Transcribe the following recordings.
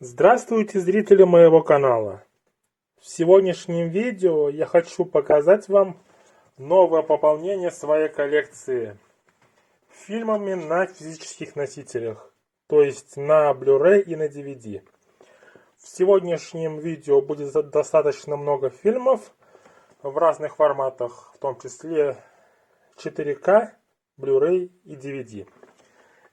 Здравствуйте, зрители моего канала! В сегодняшнем видео я хочу показать вам новое пополнение своей коллекции фильмами на физических носителях, то есть на Blu-ray и на DVD. В сегодняшнем видео будет достаточно много фильмов в разных форматах, в том числе 4К, Blu-ray и DVD.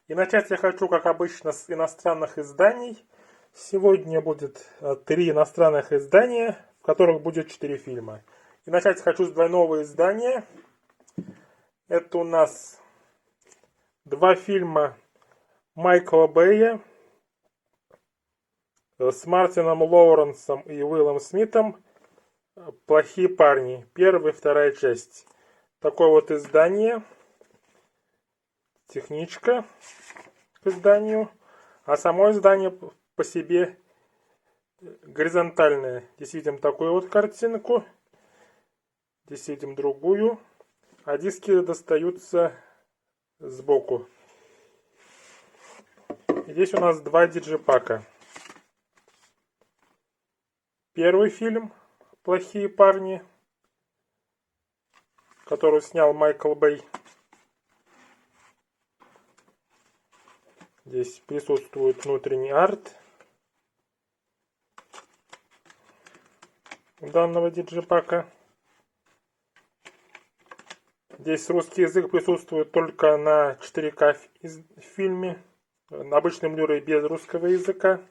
И начать я хочу, как обычно, с иностранных изданий. Сегодня будет 3 иностранных издания, в которых будет 4 фильма. И начать хочу с двойного издания. Это у нас 2 фильма Майкла Бэя с Мартином Лоуренсом и Уиллом Смитом. «Плохие парни». Первая и вторая часть. Такое вот издание. Техничка к изданию. А само издание по себе горизонтальная. Здесь видим такую вот картинку. Здесь видим другую. А диски достаются сбоку. Здесь у нас 2 диджипака. Первый фильм «Плохие парни», который снял Майкл Бэй. Здесь присутствует внутренний арт данного диджипака. Здесь русский язык присутствует только на 4К в фильме. На обычном Blu-ray без русского языка.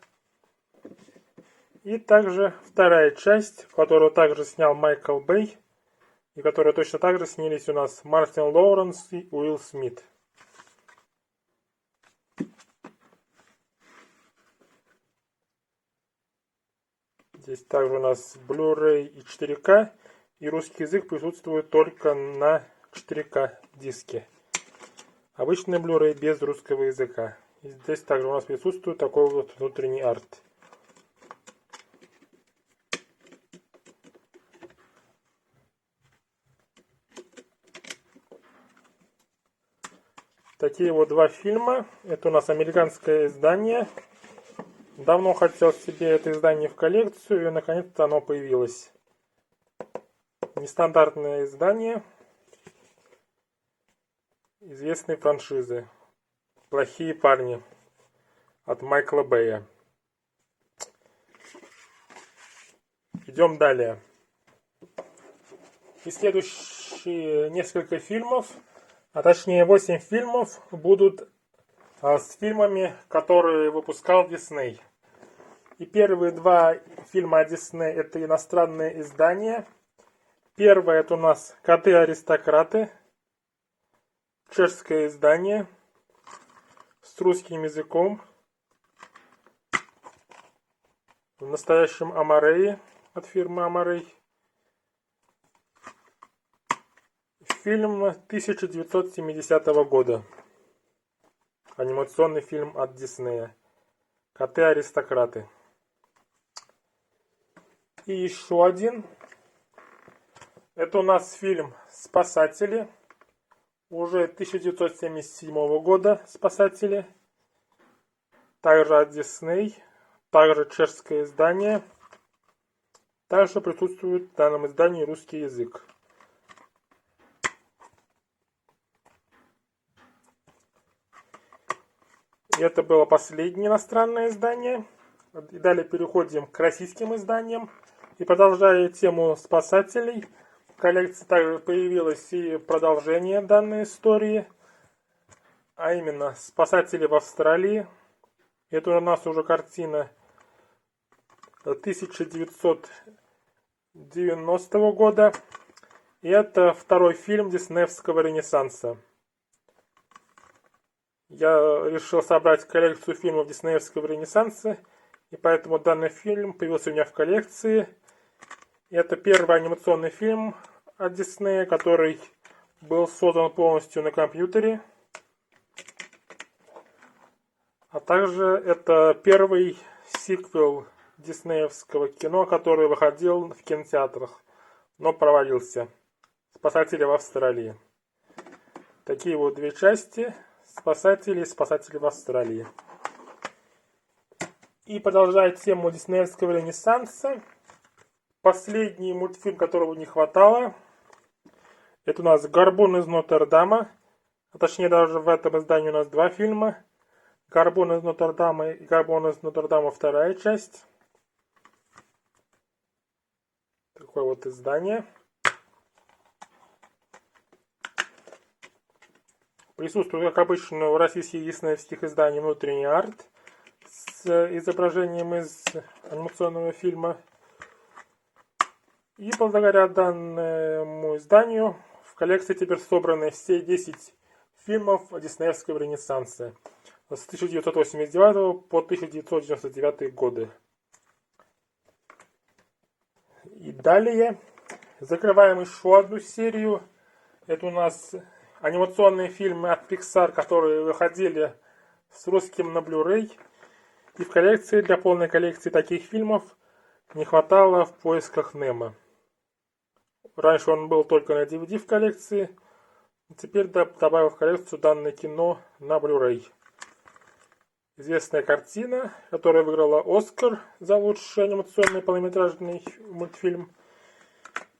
И также вторая часть, которую также снял Майкл Бэй. И которую точно так же снялись у нас Мартин Лоуренс и Уилл Смит. Здесь также у нас Blu-ray и 4К. И русский язык присутствует только на 4К диске. Обычный Blu-ray без русского языка. И здесь также у нас присутствует такой вот внутренний арт. Такие вот 2 фильма. Это у нас американское издание. Давно хотел себе это издание в коллекцию, и наконец-то оно появилось. Нестандартное издание известной франшизы «Плохие парни» от Майкла Бэя. Идем далее. И следующие несколько фильмов, а точнее 8 фильмов, будут с фильмами, которые выпускал Дисней. И первые 2 фильма от Дисней — это иностранные издания. Первое — это у нас «Коты-аристократы». Чешское издание с русским языком. В настоящем Амарее от фирмы Амарей. Фильм 1970 года. Анимационный фильм от Диснея. «Коты-аристократы». И еще один. Это у нас фильм «Спасатели». Уже 1977 года «Спасатели». Также от Дисней. Также чешское издание. Также присутствует в данном издании русский язык. И это было последнее иностранное издание. И далее переходим к российским изданиям. И продолжая тему «Спасателей», в коллекции также появилось и продолжение данной истории. А именно «Спасатели в Австралии». Это у нас уже картина 1990 года. И это второй фильм диснеевского ренессанса. Я решил собрать коллекцию фильмов диснеевского ренессанса, и поэтому данный фильм появился у меня в коллекции. И это первый анимационный фильм от Диснея, который был создан полностью на компьютере. А также это первый сиквел диснеевского кино, который выходил в кинотеатрах, но провалился. «Спасатели в Австралии». Такие вот 2 части. «Спасатели» и «Спасатели в Австралии». И продолжая тему диснеевского ренессанса, последний мультфильм, которого не хватало, это у нас «Горбун из Нотр-Дама». А точнее, даже в этом издании у нас два фильма. «Горбун из Нотр-Дама» и «Горбун из Нотр-Дама» вторая часть. Такое вот издание. Присутствует, как обычно, в российских диснеевских изданиях внутренний арт с изображением из анимационного фильма. И благодаря данному изданию в коллекции теперь собраны все 10 фильмов диснеевского ренессанса с 1989 по 1999 годы. И далее закрываем еще одну серию. Это у нас анимационные фильмы от Pixar, которые выходили с русским на Blu-ray. И в коллекции, для полной коллекции таких фильмов, не хватало «В поисках Немо». Раньше он был только на DVD в коллекции, теперь добавил в коллекцию данное кино на Blu-ray. Известная картина, которая выиграла Оскар за лучший анимационный полнометражный мультфильм.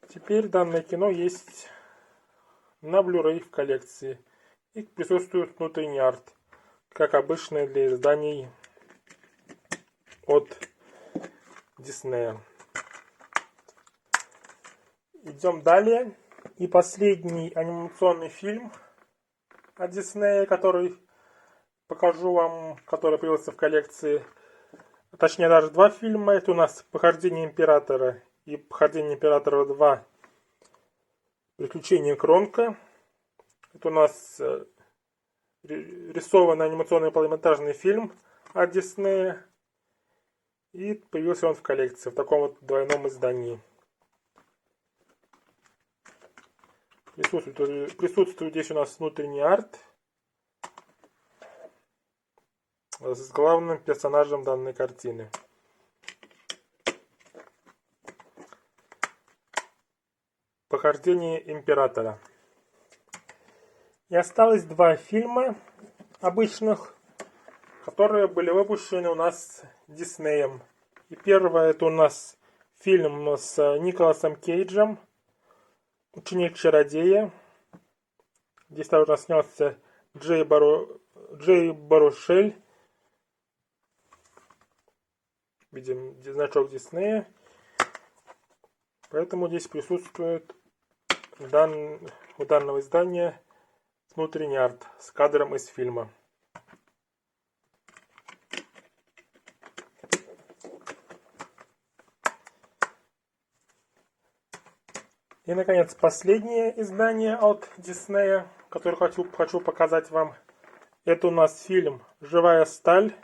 Теперь данное кино есть на Blu-ray в коллекции. И присутствует внутренний арт, как обычно для изданий от Диснея. Идем далее. И последний анимационный фильм от Диснея, который покажу вам, который появился в коллекции. Точнее, даже два фильма. Это у нас «Похождение императора» и «Похождение императора 2. Приключения Кронка». Это у нас рисованный анимационный полнометражный фильм от Диснея. И появился он в коллекции в таком вот двойном издании. Присутствует здесь у нас внутренний арт с главным персонажем данной картины. «Похождение императора». И осталось два фильма обычных, которые были выпущены у нас Диснеем. И первое это у нас фильм с Николасом Кейджем «Ученик чародея». Здесь также у нас снялся Джей Барушель. Видим значок Диснея. Поэтому здесь присутствует у данного издания внутренний арт с кадром из фильма. И, наконец, последнее издание от Диснея, которое хочу показать вам. Это у нас фильм «Живая сталь».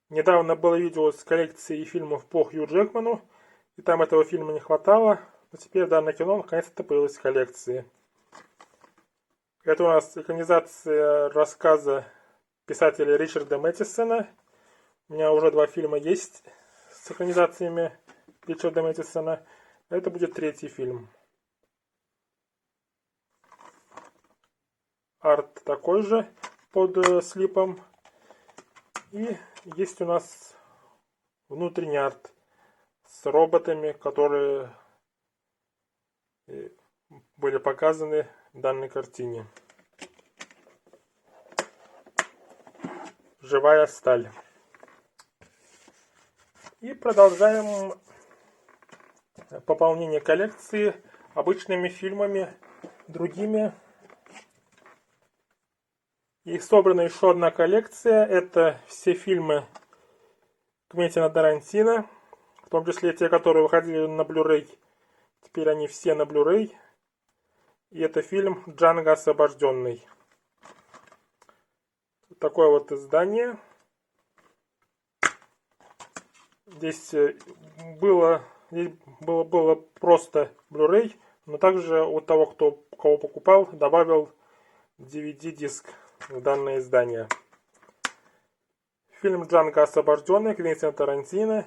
Недавно было видео с коллекцией фильмов по Хью Джекману, и там этого фильма не хватало. Но теперь данное кино наконец-то появилось в коллекции. Это у нас экранизация рассказа писателя Ричарда Мэттисона. У меня уже два фильма есть с экранизациями Ричарда Мэттисона. Это будет третий фильм. Арт такой же под слипом. И есть у нас внутренний арт с роботами, которые были показаны в данной картине. «Живая сталь». И продолжаем пополнение коллекции обычными фильмами, другими. И собрана еще одна коллекция. Это все фильмы Квентина Тарантино, в том числе те, которые выходили на Blu-ray. Теперь они все на Blu-ray. И это фильм «Джанго освобожденный». Такое вот издание. Здесь было просто Blu-ray, но также у того, кого покупал, добавил DVD-диск в данное издание. Фильм «Джанго освобожденный» Квентина Тарантино.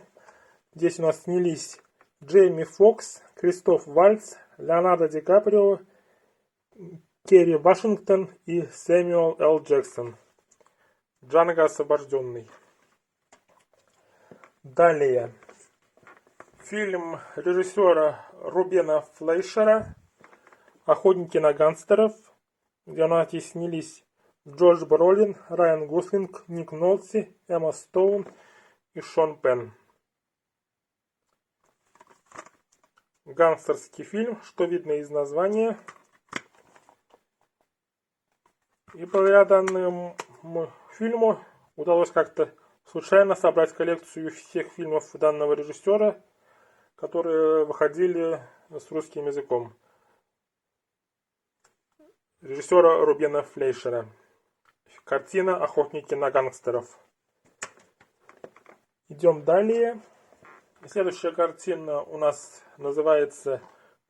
Здесь у нас снялись Джейми Фокс, Кристоф Вальтз, Леонардо Ди Каприо, Керри Вашингтон и Сэмюэл Л. Джексон. «Джанго освобожденный». Далее. Фильм режиссера Рубена Флейшера «Охотники на гангстеров», где у нас здесь снялись Джош Бролин, Райан Гослинг, Ник Нолти, Эмма Стоун и Шон Пенн. Гангстерский фильм, что видно из названия. И благодаря данному фильму удалось как-то случайно собрать коллекцию всех фильмов данного режиссера, которые выходили с русским языком. Режиссера Рубена Флейшера. Картина «Охотники на гангстеров». Идем далее. Следующая картина у нас называется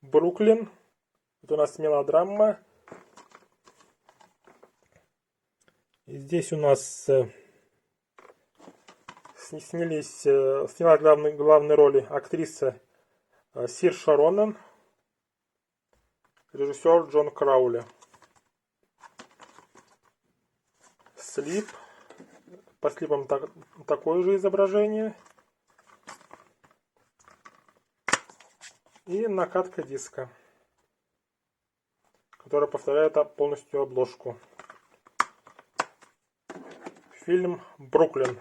«Бруклин». Это у нас мелодрама. И здесь у нас сняла главные роли актриса Сирша Ронан, режиссер Джон Краули. Слип. По слипам такое же изображение. И накатка диска, которая повторяет полностью обложку. Фильм «Бруклин».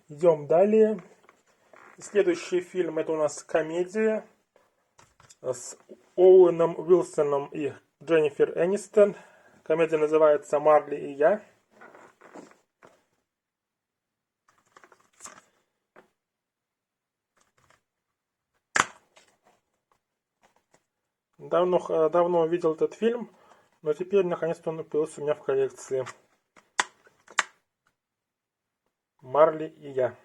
Идем далее. Следующий фильм — это у нас комедия с Оуэном Уилсоном и Дженнифер Энистон. Комедия называется «Марли и я». Давно видел этот фильм, но теперь наконец-то он появился у меня в коллекции. «Марли и я».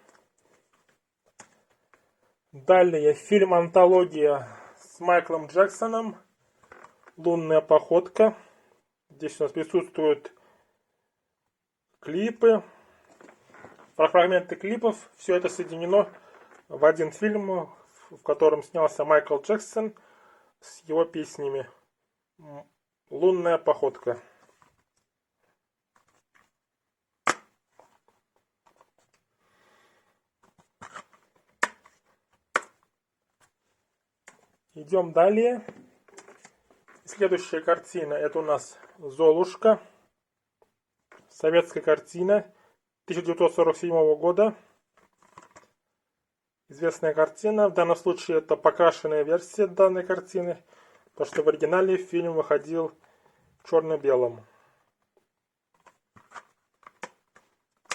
Далее фильм-антология с Майклом Джексоном «Лунная походка». Здесь у нас присутствуют клипы, фрагменты клипов. Все это соединено в один фильм, в котором снялся Майкл Джексон с его песнями. «Лунная походка». Идем далее. Следующая картина — это у нас «Золушка». Советская картина 1947 года. Известная картина. В данном случае это покрашенная версия данной картины, потому что в оригинале фильм выходил черно-белым.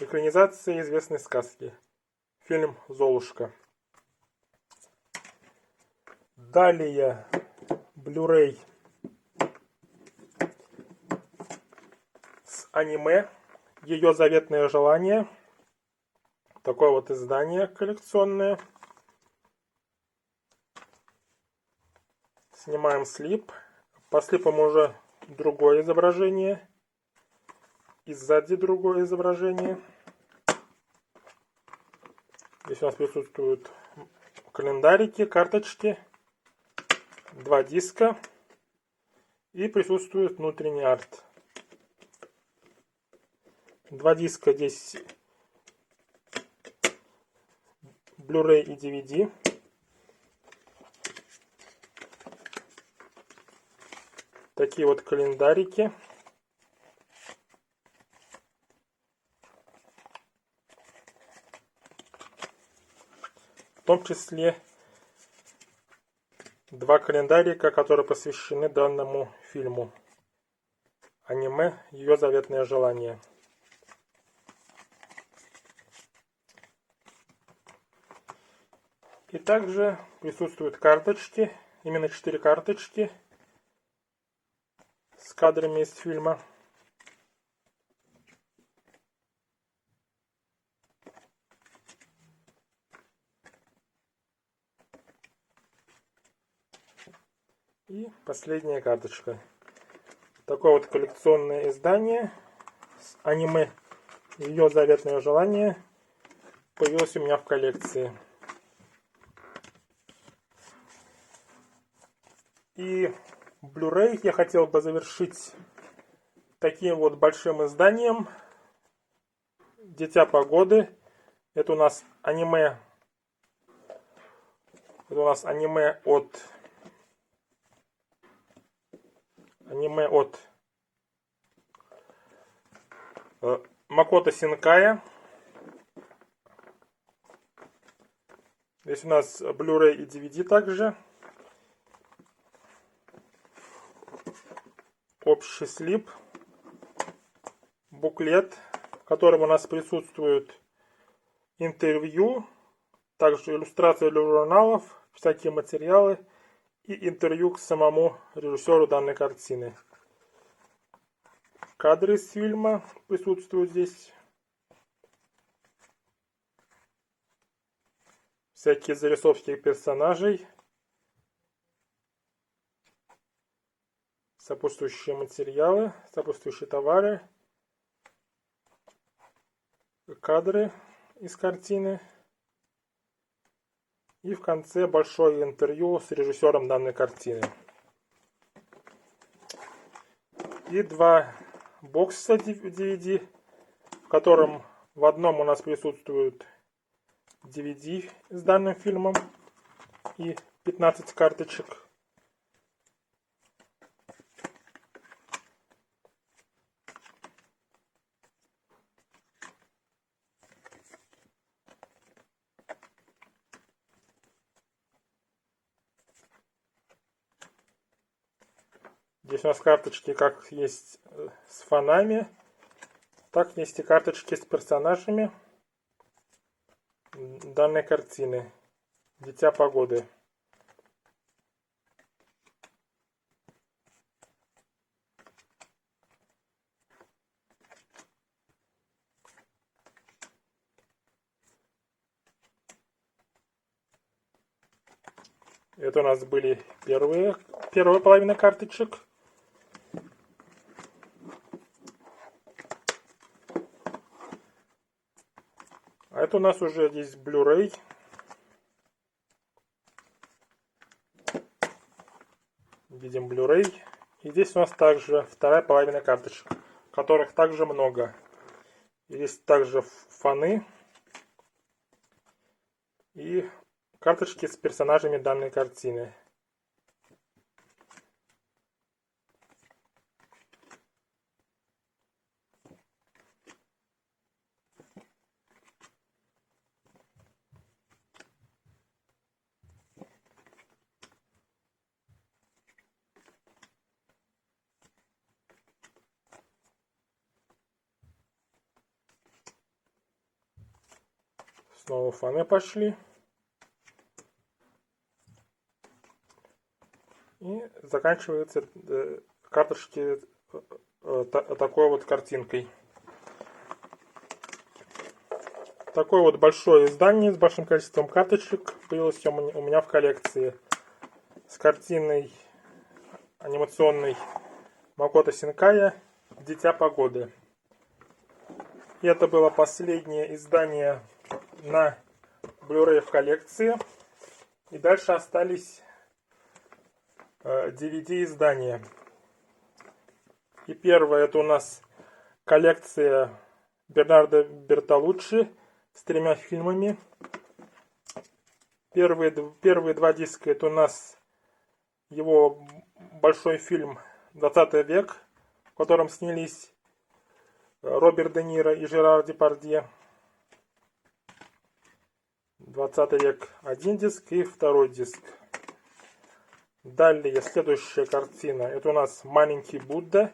Экранизация известной сказки. Фильм «Золушка». Далее Blu-ray с аниме «Ее заветное желание». Такое вот издание коллекционное. Снимаем слип. По слипам уже другое изображение. И сзади другое изображение. Здесь у нас присутствуют календарики, карточки, 2 диска. И присутствует внутренний арт. 2 диска здесь Blu-ray и DVD. Такие вот календарики. В том числе 2 календарика, которые посвящены данному фильму. Аниме «Ее заветное желание». И также присутствуют карточки, именно 4 карточки с кадрами из фильма. И последняя карточка. Такое вот коллекционное издание с аниме «Ее заветное желание» появилось у меня в коллекции. И Blu-ray я хотел бы завершить таким вот большим изданием Дитя погоды. Это у нас аниме. Это у нас аниме от Макото Синкая. Здесь у нас Blu-ray и DVD также. Общий слип. Буклет, в котором у нас присутствует интервью, также иллюстрации для журналов, всякие материалы и интервью к самому режиссеру данной картины. Кадры из фильма присутствуют здесь. Всякие зарисовки персонажей. Сопутствующие материалы, сопутствующие товары. Кадры из картины. И в конце большое интервью с режиссером данной картины. И два бокса DVD, в котором в одном у нас присутствует DVD с данным фильмом и 15 карточек. Здесь у нас карточки как есть с фонами, так есть и карточки с персонажами данной картины «Дитя погоды». Это у нас были первая половина карточек. А это у нас уже здесь Blu-ray. Видим Blu-ray. И здесь у нас также вторая половина карточек, которых также много. И здесь также фоны и карточки с персонажами данной картины. Снова фоны пошли. И заканчиваются карточки такой вот картинкой. Такое вот большое издание с большим количеством карточек появилось у меня в коллекции. С картиной анимационной Макото Синкая «Дитя погоды». И это было последнее издание на Blu-ray в коллекции. И дальше остались DVD издания. И первое это у нас коллекция Бернардо Бертолуччи с 3 фильмами. Первые два диска это у нас его большой фильм «20 век», в котором снялись Роберт Де Ниро и Жерар Депардье. 20 век один диск и второй диск. Далее следующая картина. Это у нас «Маленький Будда»,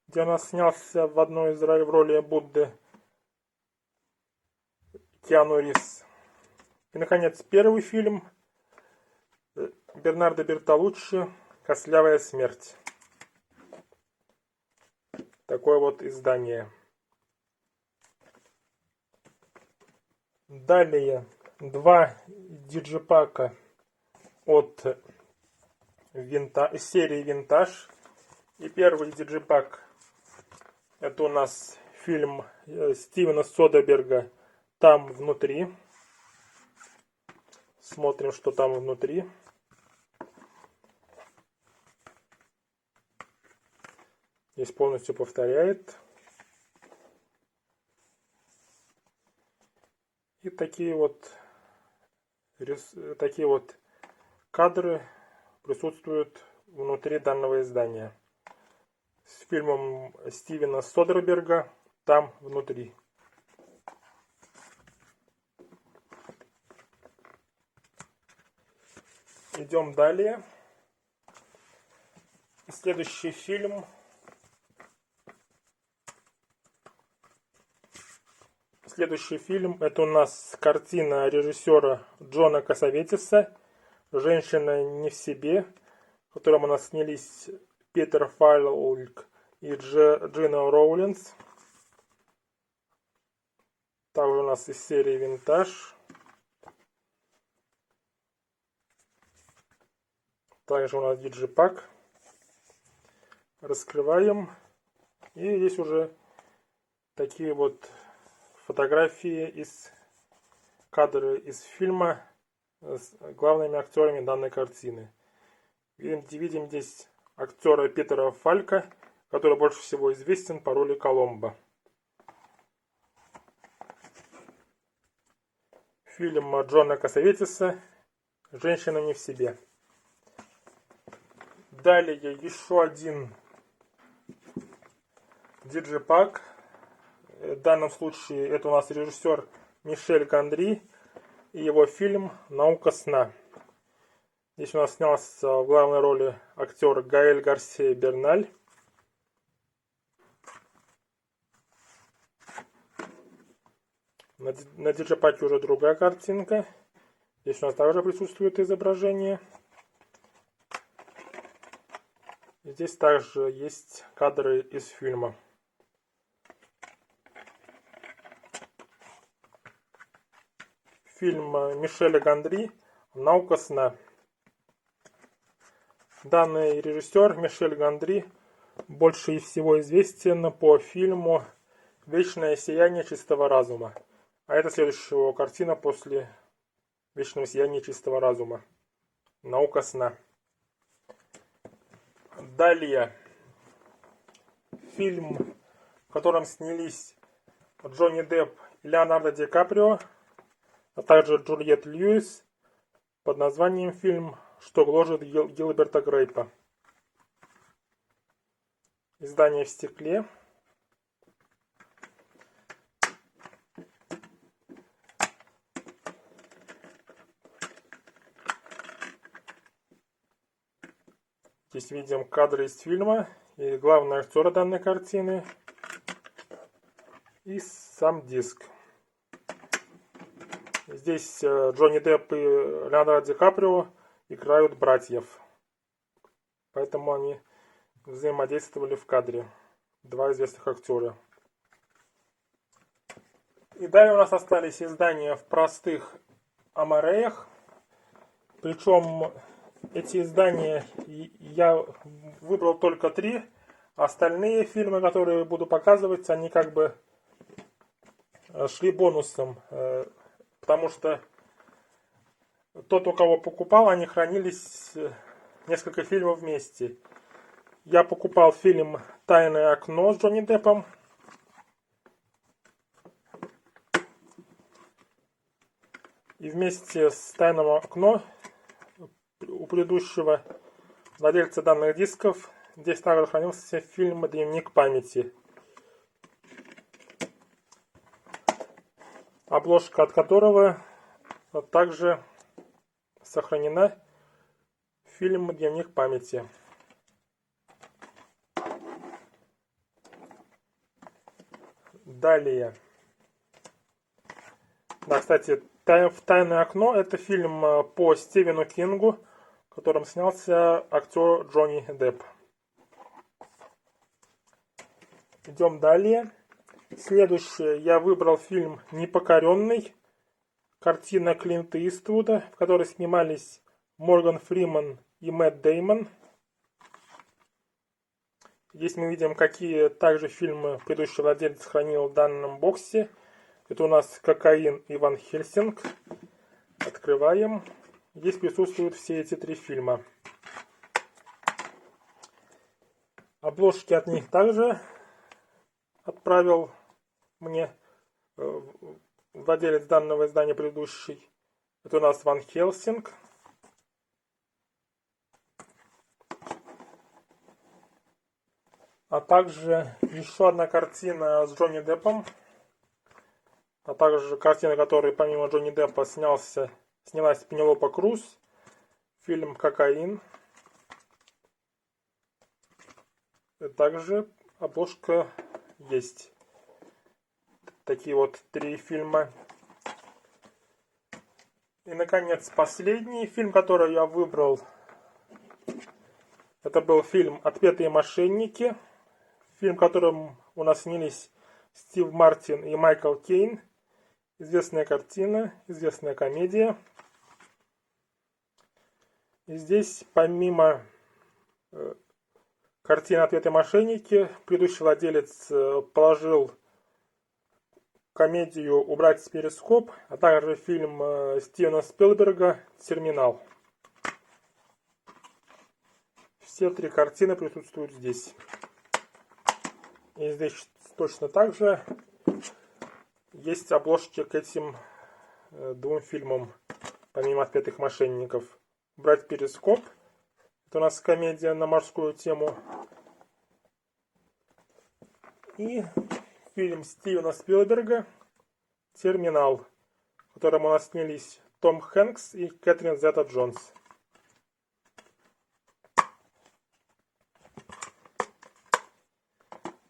где у нас снялся в одной из роли Будды Киану Ривз. И, наконец, первый фильм Бернардо Бертолуччи «Костлявая смерть». Такое вот издание. Далее 2 диджипака от серии Винтаж. И первый диджипак это у нас фильм Стивена Содерберга «Там внутри». Смотрим, что там внутри. Здесь полностью повторяет. И такие вот кадры присутствуют внутри данного издания. С фильмом Стивена Содерберга там внутри. Идем далее. Следующий фильм. Следующий фильм это у нас картина режиссера Джона Кассаветиса «Женщина не в себе», в котором у нас снялись Питер Фалк и Джина Роулинс. Также у нас из серии «Винтаж». Также у нас диджипак. Раскрываем. И здесь уже такие вот фотографии кадры из фильма с главными актерами данной картины. Видим здесь актера Питера Фалька, который больше всего известен по роли Коломбо. Фильм Джона Кассаветиса «Женщина не в себе». Далее еще один диджипак. В данном случае это у нас режиссер Мишель Гондри и его фильм «Наука сна». Здесь у нас снялся в главной роли актер Гаэль Гарсия Берналь. На диджипаке уже другая картинка. Здесь у нас также присутствует изображение. Здесь также есть кадры из фильма. Фильм Мишеля Гондри «Наука сна». Данный режиссер Мишель Гондри больше всего известен по фильму «Вечное сияние чистого разума». А это следующая его картина после «Вечного сияния чистого разума». «Наука сна». Далее фильм, в котором снялись Джонни Депп и Леонардо Ди Каприо, а также Джульетт Льюис, под названием фильм «Что гложет Гилберта Грейпа». Издание в стекле. Здесь видим кадры из фильма и главного актера данной картины и сам диск. Здесь Джонни Депп и Леонардо Ди Каприо играют братьев. Поэтому они взаимодействовали в кадре. Два известных актера. И далее у нас остались издания в простых амареях. Причем эти издания я выбрал только 3. Остальные фильмы, которые буду показывать, они как бы шли бонусом. Потому что тот, у кого покупал, они хранились несколько фильмов вместе. Я покупал фильм «Тайное окно» с Джонни Деппом. И вместе с «Тайным окном» у предыдущего владельца данных дисков здесь также хранился фильм «Дневник памяти». Обложка от которого также сохранена в фильме «Дневник памяти». Далее. Да, кстати, «Тайное окно» это фильм по Стивену Кингу, в котором снялся актер Джонни Депп. Идем далее. Следующее. Я выбрал фильм «Непокоренный». Картина Клинта Иствуда, в которой снимались Морган Фриман и Мэтт Дэймон. Здесь мы видим, какие также фильмы предыдущий владелец хранил в данном боксе. Это у нас «Кокаин» и «Ван Хельсинг». Открываем. Здесь присутствуют все эти 3 фильма. Обложки от них также отправил мне владелец данного издания предыдущий. Это у нас Ван Хельсинг. А также еще одна картина с Джонни Деппом. А также картина, которой помимо Джонни Деппа снялась Пенелопа Круз. Фильм «Кокаин». И также обложка есть. Такие вот 3 фильма. И, наконец, последний фильм, который я выбрал. Это был фильм «Отпетые мошенники». Фильм, в котором у нас снялись Стив Мартин и Майкл Кейн. Известная картина, известная комедия. И здесь, помимо картины «Отпетые мошенники», предыдущий владелец положил комедию «Убрать с перископ», а также фильм Стивена Спилберга «Терминал». Все 3 картины присутствуют здесь. И здесь точно так же есть обложки к этим 2 фильмам, помимо «Отпетых мошенников». «Убрать перископ». Это у нас комедия на морскую тему. И фильм Стивена Спилберга «Терминал», в котором у нас снялись Том Хэнкс и Кэтрин Зета-Джонс.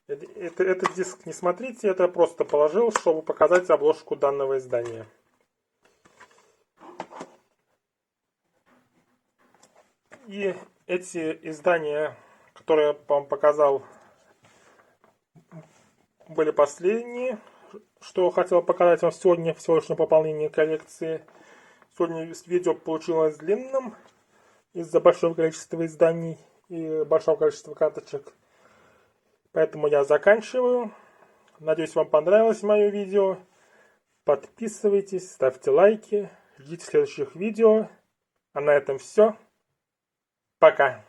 Этот диск не смотрите, это я просто положил, чтобы показать обложку данного издания. И эти издания, которые я вам показал, были последние, что хотел показать вам сегодня в сегодняшнем пополнении коллекции. Сегодня видео получилось длинным из-за большого количества изданий и большого количества карточек. Поэтому я заканчиваю. Надеюсь, вам понравилось мое видео. Подписывайтесь, ставьте лайки, ждите следующих видео. А на этом все. Пока.